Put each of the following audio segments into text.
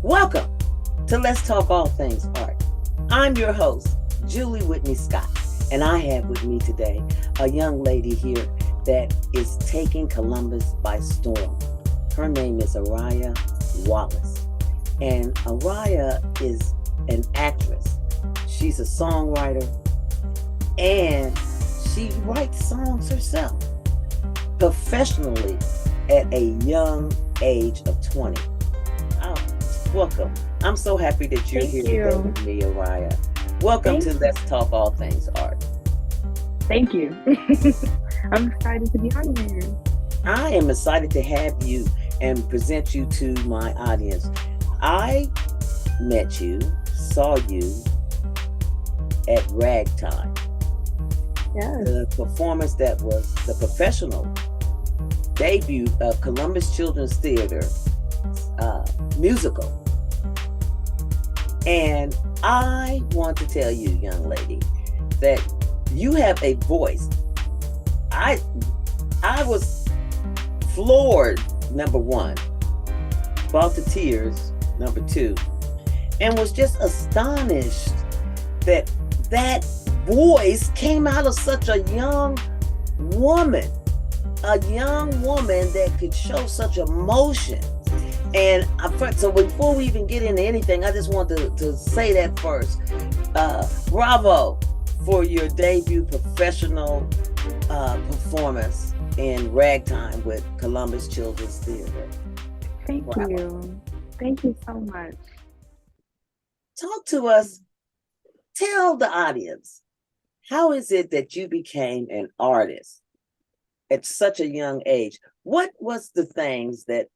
Welcome to Let's Talk All Things Art. I'm your host, Julie Whitney Scott, and I have with me today a young lady here that is taking Columbus by storm. Her name is Ariyah Wallace, and Ariyah is an actress. She's a songwriter, and she writes songs herself professionally at a young age of 20. Welcome. I'm so happy that you're here today with me, Ariyah. Welcome to Let's Talk All Things Art. Thank you. I'm excited to be on here. I am excited to have you and present you to my audience. I met you, saw you at Ragtime. Yes. The performance that was the professional debut of Columbus Children's Theater musical. And I want to tell you, young lady, that you have a voice. I was floored, number one, brought to tears, number two, and was just astonished that that voice came out of such a young woman that could show such emotion. And so before we even get into anything, I just want to say that first. Bravo for your debut professional performance in Ragtime with Columbus Children's Theater. Thank you. Thank you so much. Talk to us. Tell the audience, how is it that you became an artist at such a young age? What was the things that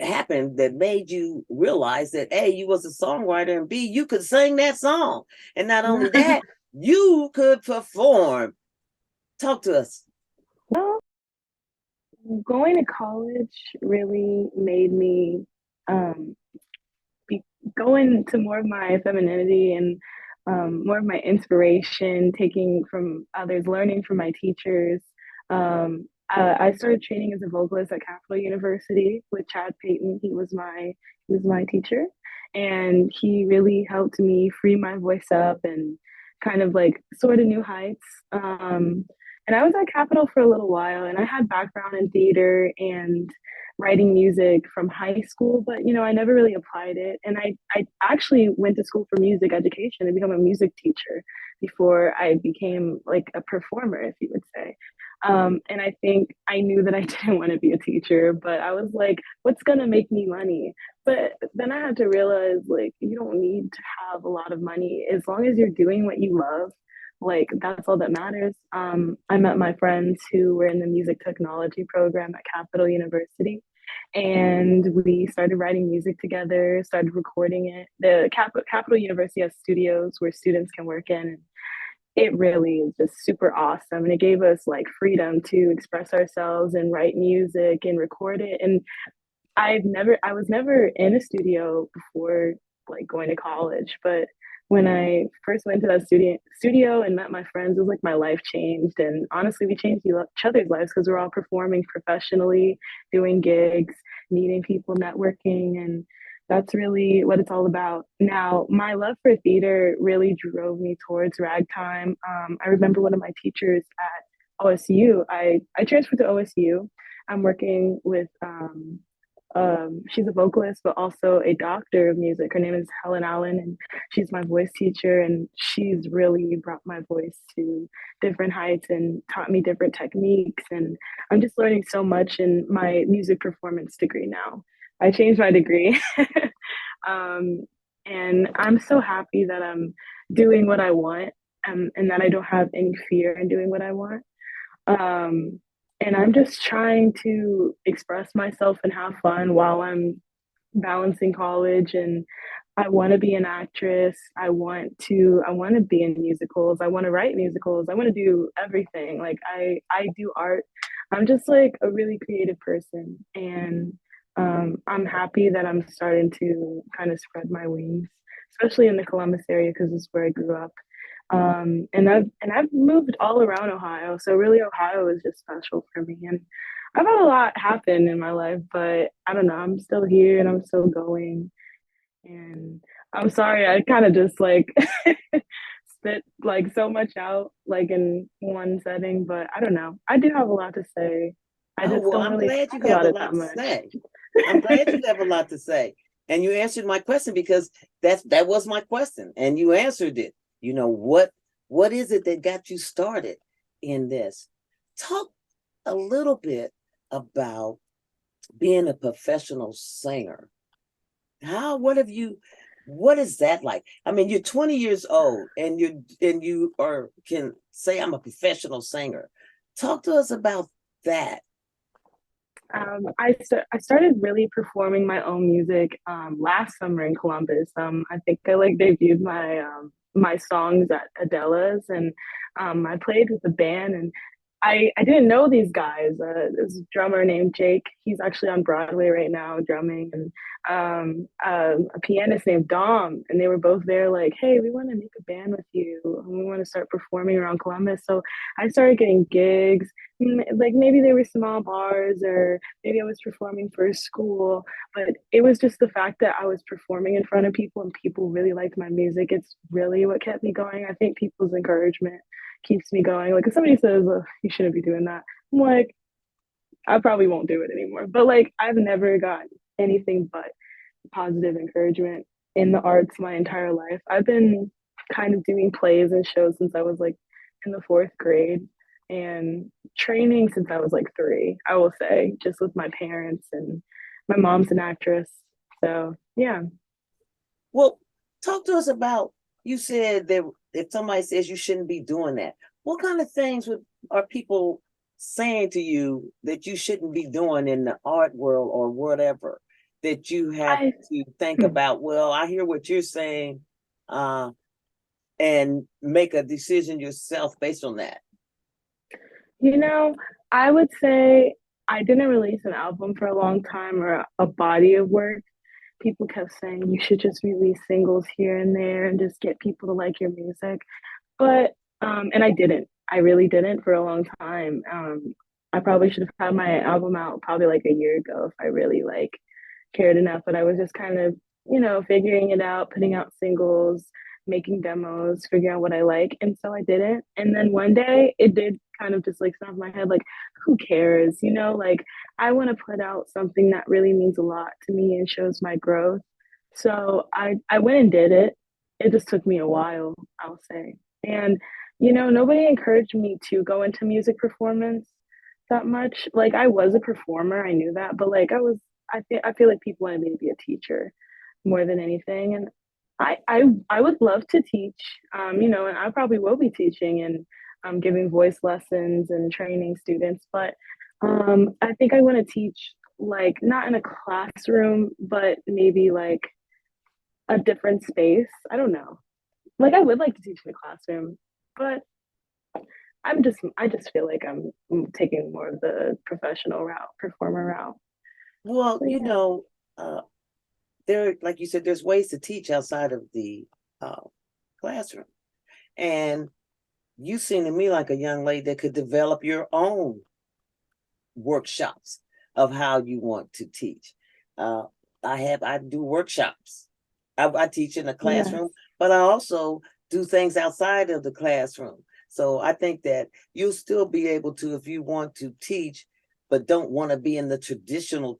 happened that made you realize that A, you was a songwriter, and B, you could sing that song, and not only that, you could perform? Talk to us. Well, going to college really made me go into more of my femininity and more of my inspiration, taking from others, learning from my teachers. I started training as a vocalist at Capital University with Chad Payton. He was my teacher, and he really helped me free my voice up and kind of like soar to new heights. And I was at Capital for a little while, and I had background in theater and writing music from high school, but I never really applied it. And I actually went to school for music education and become a music teacher before I became like a performer, if you would say. And I think I knew that I didn't want to be a teacher, but I was like, what's going to make me money? But then I had to realize, like, you don't need to have a lot of money. As long as you're doing what you love, like, that's all that matters. I met my friends who were in the music technology program at Capital University, and we started writing music together, started recording it. The Capital University has studios where students can work in. It really is just super awesome, and it gave us like freedom to express ourselves and write music and record it. And I was never in a studio before like going to college, but when I first went to that studio and met my friends, it was like my life changed. And honestly, we changed each other's lives because we're all performing professionally, doing gigs, meeting people, networking, and that's really what it's all about. Now, my love for theater really drove me towards Ragtime. I remember one of my teachers at OSU. I transferred to OSU. I'm working with she's a vocalist, but also a doctor of music. Her name is Helen Allen, and she's my voice teacher. And she's really brought my voice to different heights and taught me different techniques. And I'm just learning so much in my music performance degree now. I changed my degree. And I'm so happy that I'm doing what I want, and that I don't have any fear in doing what I want. And I'm just trying to express myself and have fun while I'm balancing college. And I want to be an actress. I want to be in musicals. I want to write musicals. I want to do everything. Like I do art. I'm just like a really creative person, and I'm happy that I'm starting to kind of spread my wings, especially in the Columbus area because it's where I grew up. And I've moved all around Ohio, so really Ohio is just special for me. And I've had a lot happen in my life, but I don't know, I'm still here and I'm still going. And I'm sorry, I kind of just like spit like so much out like in one setting, but I don't know. I do have a lot to say. I Oh, just well, don't I'm really glad you talk have about a it lot that to much. say. I'm glad you have a lot to say. And you answered my question because that was my question. And you answered it. You know, what is it that got you started in this? Talk a little bit about being a professional singer. What is that like? I mean, you're 20 years old and you are can say I'm a professional singer. Talk to us about that. I started really performing my own music last summer in Columbus. I think I like debuted my songs at Adela's, and I played with a band, and I didn't know these guys. There's a drummer named Jake. He's actually on Broadway right now drumming, and a pianist named Dom, and they were both there. Like, hey, we want to make a band with you, and we want to start performing around Columbus. So I started getting gigs. Like maybe they were small bars, or maybe I was performing for a school, but it was just the fact that I was performing in front of people and people really liked my music. It's really what kept me going. I think people's encouragement keeps me going. Like if somebody says, oh, you shouldn't be doing that, I'm like, I probably won't do it anymore. But like I've never gotten anything but positive encouragement in the arts my entire life. I've been kind of doing plays and shows since I was like in the fourth grade, and training since I was like three, I will say, just with my parents, and my mom's an actress. So yeah. Well, talk to us about, you said that if somebody says you shouldn't be doing that, what kind of things are people saying to you that you shouldn't be doing in the art world or whatever that you have I to think about? Well, I hear what you're saying, uh, and make a decision yourself based on that. you know, I would say I didn't release an album for a long time, or a body of work. People kept saying you should just release singles here and there and just get people to like your music. But and I didn't. I really didn't for a long time. I probably should have had my album out probably like a year ago if I really like cared enough. But I was just kind of, figuring it out, putting out singles, making demos, figuring out what I like. And so I didn't. And then one day it did kind of just like snap my head, like, who cares? Like I want to put out something that really means a lot to me and shows my growth. So I went and did it. It just took me a while, I'll say. And, nobody encouraged me to go into music performance that much. Like I was a performer, I knew that, but like I feel like people wanted me to be a teacher more than anything. And I would love to teach, and I probably will be teaching and giving voice lessons and training students. But I think I want to teach like not in a classroom, but maybe like a different space. I don't know. Like I would like to teach in a classroom, but I just feel like I'm taking more of the professional route, performer route. Well, So yeah. uh, like you said, there's ways to teach outside of the uh, classroom. And you seem to me like a young lady that could develop your own workshops of how you want to teach. Uh, I do workshops. I teach in the Yes. classroom, but I also do things outside of the classroom. So I think that you'll still be able to, if you want to teach, but don't want to be in the traditional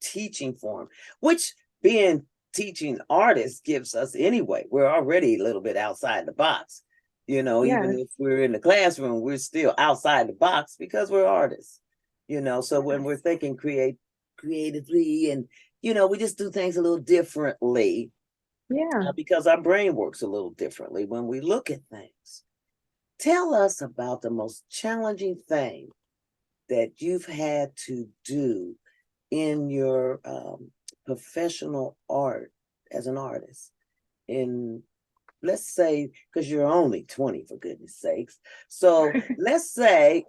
teaching form, which being teaching artists gives us anyway. We're already a little bit outside the box. Even Yes. if we're in the classroom, we're still outside the box because we're artists. So when we're Yes. thinking creatively, and we just do things a little differently, Yeah. because our brain works a little differently when we look at things. Tell us about the most challenging thing that you've had to do in your professional art as an artist. In, let's say, because you're only 20, for goodness sakes. So let's say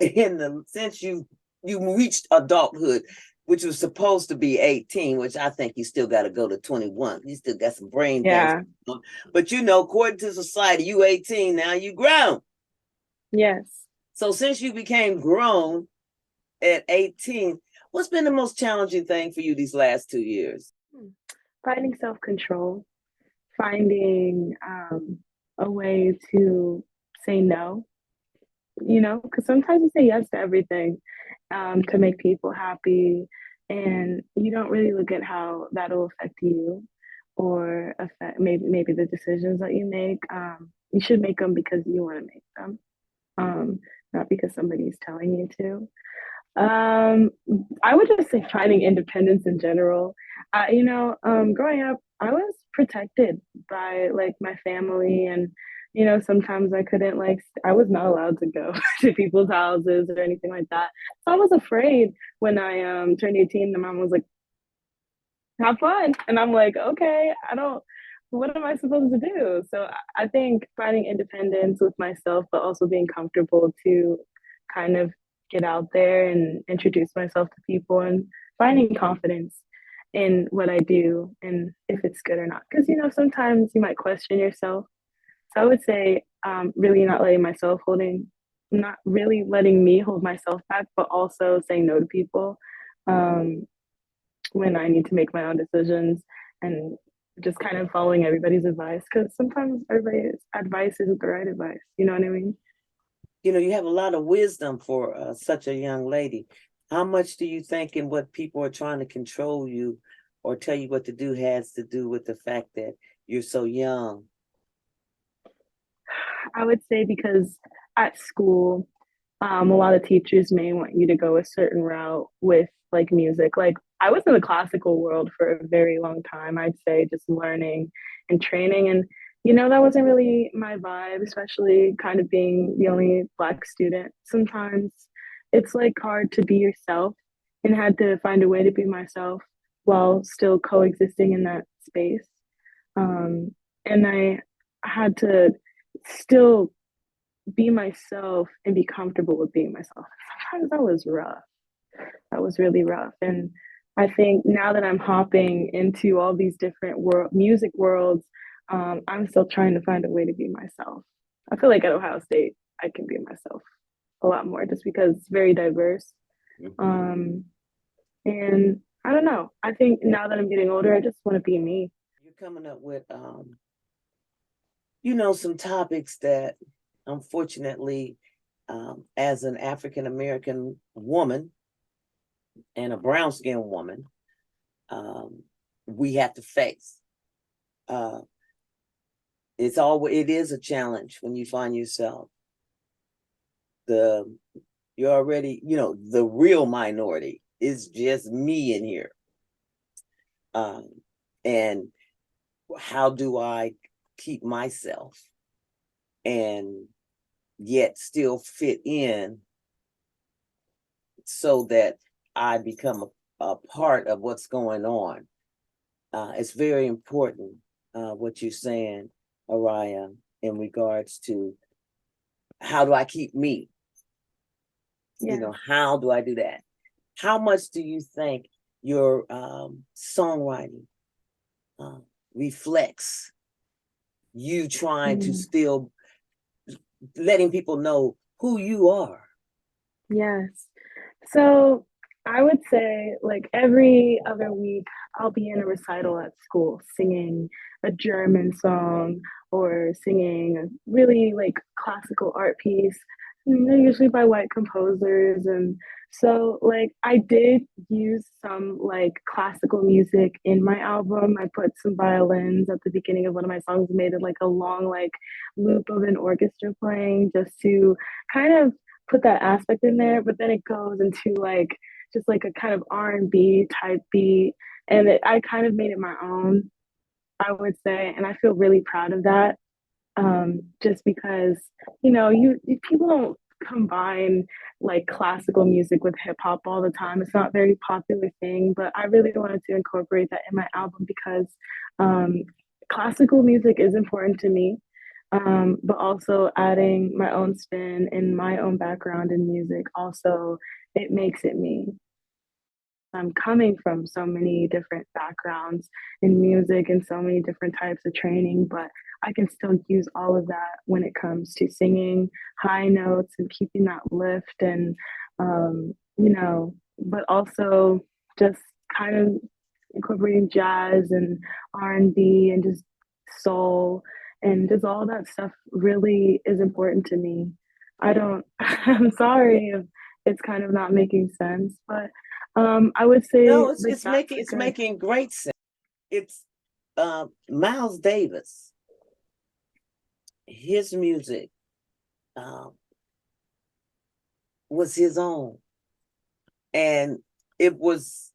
since you reached adulthood, which was supposed to be 18, which I think you still got to go to 21. You still got some brain things Yeah. going on. But according to society, you 18 now, you grown. Yes. So since you became grown at 18, what's been the most challenging thing for you these last 2 years? Finding self control. finding a way to say no, you know, because sometimes you say yes to everything to make people happy, and you don't really look at how that'll affect you or affect maybe the decisions that you make. You should make them because you want to make them, not because somebody's telling you to. Um, I would just say finding independence in general. Growing up, I was protected by like my family, and sometimes I couldn't I was not allowed to go to people's houses or anything like that. So I was afraid when I turned 18. The mom was like, "Have fun," and I'm like, "Okay, I don't. What am I supposed to do?" So I think finding independence with myself, but also being comfortable to kind of get out there and introduce myself to people and finding confidence in what I do and if it's good or not. Because, sometimes you might question yourself. So I would say really not really letting me hold myself back, but also saying no to people um, when I need to make my own decisions and just kind of following everybody's advice because sometimes everybody's advice isn't the right advice. You know what I mean? You have a lot of wisdom for such a young lady. How much do you think in what people are trying to control you or tell you what to do has to do with the fact that you're so young? I would say because at school, a lot of teachers may want you to go a certain route with like music. Like I was in the classical world for a very long time, I'd say, just learning and training. And, that wasn't really my vibe, especially kind of being the only Black student. Sometimes it's like hard to be yourself and had to find a way to be myself while still coexisting in that space. Um, and I had to still be myself and be comfortable with being myself. Sometimes that was rough. That was really rough. And I think now that I'm hopping into all these different music worlds, I'm still trying to find a way to be myself. I feel like at Ohio State, I can be myself a lot more just because it's very diverse. Um, and I don't know. I think now that I'm getting older, I just want to be me. You're coming up with, some topics that unfortunately, as an African American woman and a brown skinned woman, we have to face. Uh, it is a challenge when you find yourself you're already, the real minority is just me in here. And how do I keep myself and yet still fit in so that I become a part of what's going on? It's very important what you're saying, Ariyah, in regards to how do I keep me? Yeah. How do I do that? How much do you think your songwriting reflects you trying to still letting people know who you are? Yes. So I would say, like, every other week, I'll be in a recital at school singing a German song or singing a really like classical art piece. And they're usually by white composers. And so, like, I did use some like classical music in my album. I put some violins at the beginning of one of my songs, made it like a long, like, loop of an orchestra playing just to kind of put that aspect in there, but then it goes into like just like a kind of R&B type beat, and I kind of made it my own, I would say, and I feel really proud of that. Just because you people don't combine like classical music with hip hop all the time. It's not a very popular thing, but I really wanted to incorporate that in my album because um, classical music is important to me, but also adding my own spin and my own background in music also, it makes it me. I'm coming from so many different backgrounds in music and so many different types of training, but I can still use all of that when it comes to singing high notes and keeping that lift and but also just kind of incorporating jazz and R&B and just soul, and just all that stuff really is important to me. I don't, I'm sorry if it's kind of not making sense, but I would say No, like that's a it's good. making great sense. It's Miles Davis. His music um, was his own, and it was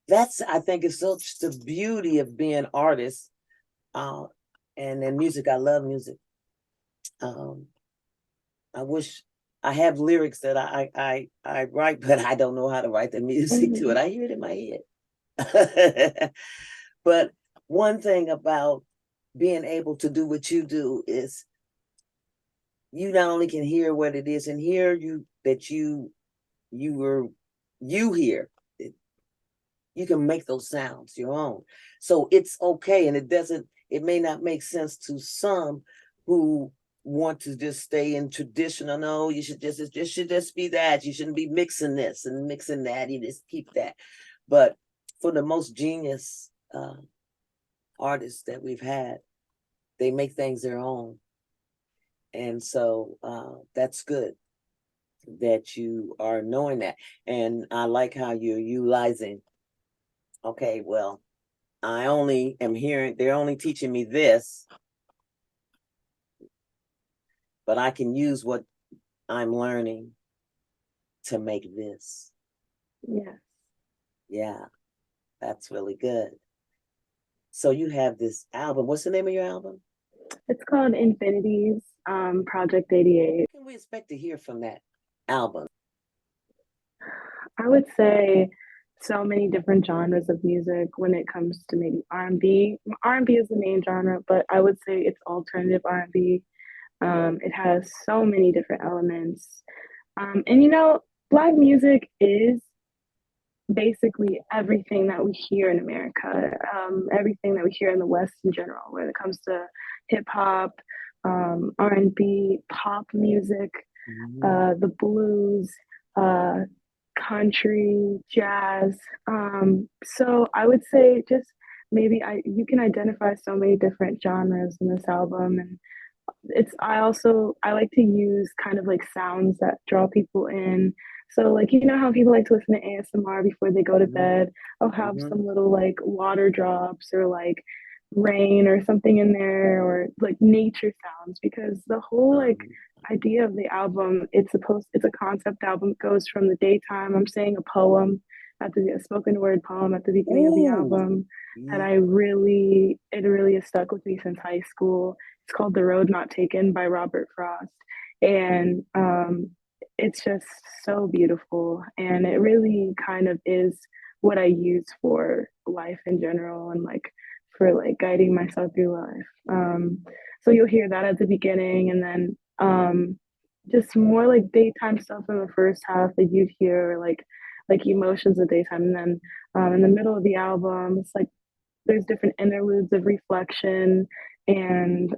that's I think it's such the beauty of being artists. Uh, and then music, I love music. Um, I wish I have lyrics that I write, but I don't know how to write the music to it. Mhm. I hear it in my head. But one thing about being able to do what you do is you not only can hear what it is and hear you that you were you hear it, you can make those sounds your own. So it's okay, and it may not make sense to some who want to just stay in traditional. No, you should just, it just should just be that. You shouldn't be mixing this and mixing that. You just keep that. But for the most genius artists that we've had, they make things their own. And so that's good that you are knowing that. And I like how you're utilizing, okay, well, I only am hearing, they're only teaching me this, but I can use what I'm learning to make this. Yeah. Yeah, that's really good. So you have this album. What's the name of your album? It's called Infinities, Project 88. What can we expect to hear from that album? I would say so many different genres of music when it comes to maybe R&B. R&B is the main genre, but I would say it's alternative R&B. It has so many different elements. And you know, Black music is basically everything that we hear in America, everything that we hear in the West in general, when it comes to hip hop, R&B, pop music, the blues, uh, country, jazz. So I would say just maybe you can identify so many different genres in this album, and I like to use kind of like sounds that draw people in. So like you know how people like to listen to ASMR before they go to bed. I'll have some little like water drops or like rain or something in there, or like nature sounds, because the whole like idea of the album, it's a concept album. It goes from the daytime. I'm saying a spoken word poem at the beginning of the Ooh, album that yeah. it really has stuck with me since high school. It's called The Road Not Taken by Robert Frost. And it's just so beautiful. And it really kind of is what I use for life in general, and like for like guiding myself through life. So you'll hear that at the beginning, and then just more like daytime stuff in the first half that you'd hear like emotions of daytime. And then in the middle of the album, it's like there's different interludes of reflection and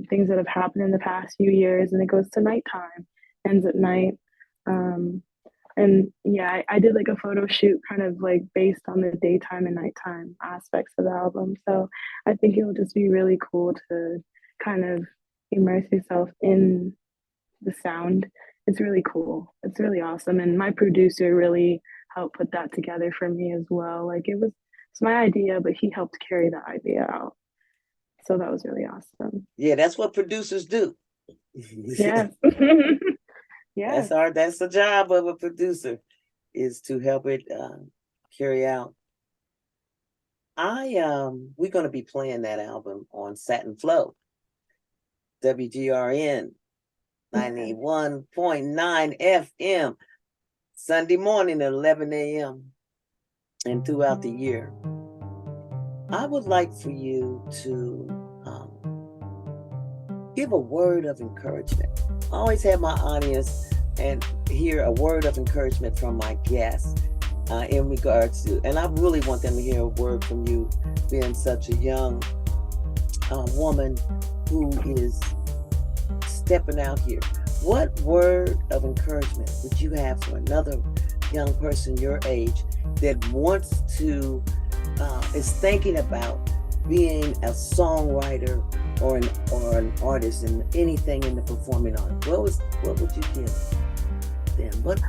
things that have happened in the past few years, and it goes to nighttime, ends at night. Um, and yeah, I did like a photo shoot kind of like based on the daytime and nighttime aspects of the album. So I think it will just be really cool to kind of immerse yourself in the sound. It's really cool. It's really awesome. And my producer really helped put that together for me as well. Like it's my idea, but he helped carry the idea out. So that was really awesome. Yeah, that's what producers do. Yes. Yes. That's the job of a producer, is to help it carry out. We're gonna be playing that album on Satin Flow, WGRN Okay. 91.9 FM, Sunday morning at 11 a.m. and throughout the year. I would like for you to give a word of encouragement. I always have my audience and hear a word of encouragement from my guests in regards to, and I really want them to hear a word from you, being such a young woman who is stepping out here. What word of encouragement would you have for another young person your age that wants to, is thinking about being a songwriter or an artist in anything in the performing arts? What would you give them? What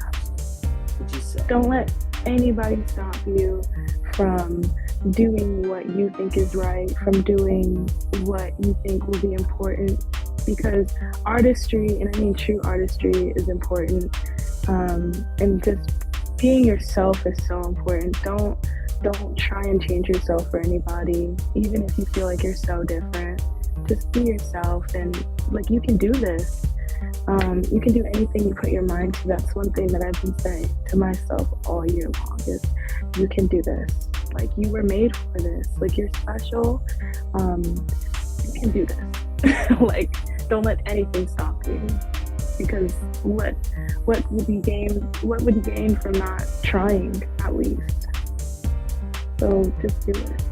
would you say? Don't let anybody stop you from doing what you think is right, from doing what you think will be important, because artistry, and I mean true artistry, is important. And just being yourself is so important. Don't try and change yourself for anybody, even if you feel like you're so different. Just be yourself, and like, you can do this. You can do anything you put your mind to. That's one thing that I've been saying to myself all year long, is you can do this. Like, you were made for this. Like, you're special. You can do this. Like, don't let anything stop you, because what would you gain from not trying, at least? So just do it.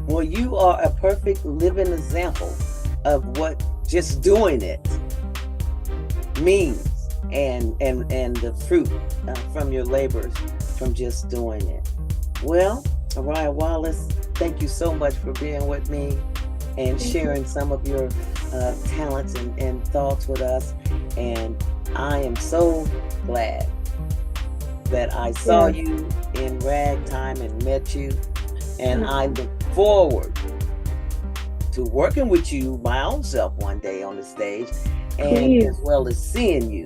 Well, you are a perfect living example of what just doing it means, and the fruit from your labors from just doing it. Well, Ariyah Wallace, thank you so much for being with me and sharing some of your talents and thoughts with us. And I am so glad that I saw you in ragtime and met you. And I look forward to working with you, my own self, one day on the stage, and as well as seeing you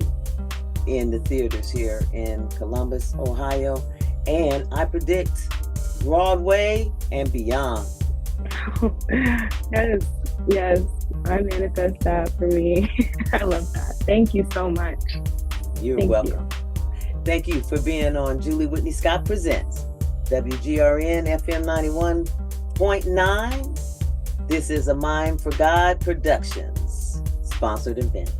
in the theaters here in Columbus, Ohio. And I predict Broadway and beyond. Yes, I manifest that for me. I love that. Thank you so much. You're welcome. Thank you for being on Julie Whitney Scott Presents, WGRN FM 91.9. This is a Mind for God Productions sponsored event.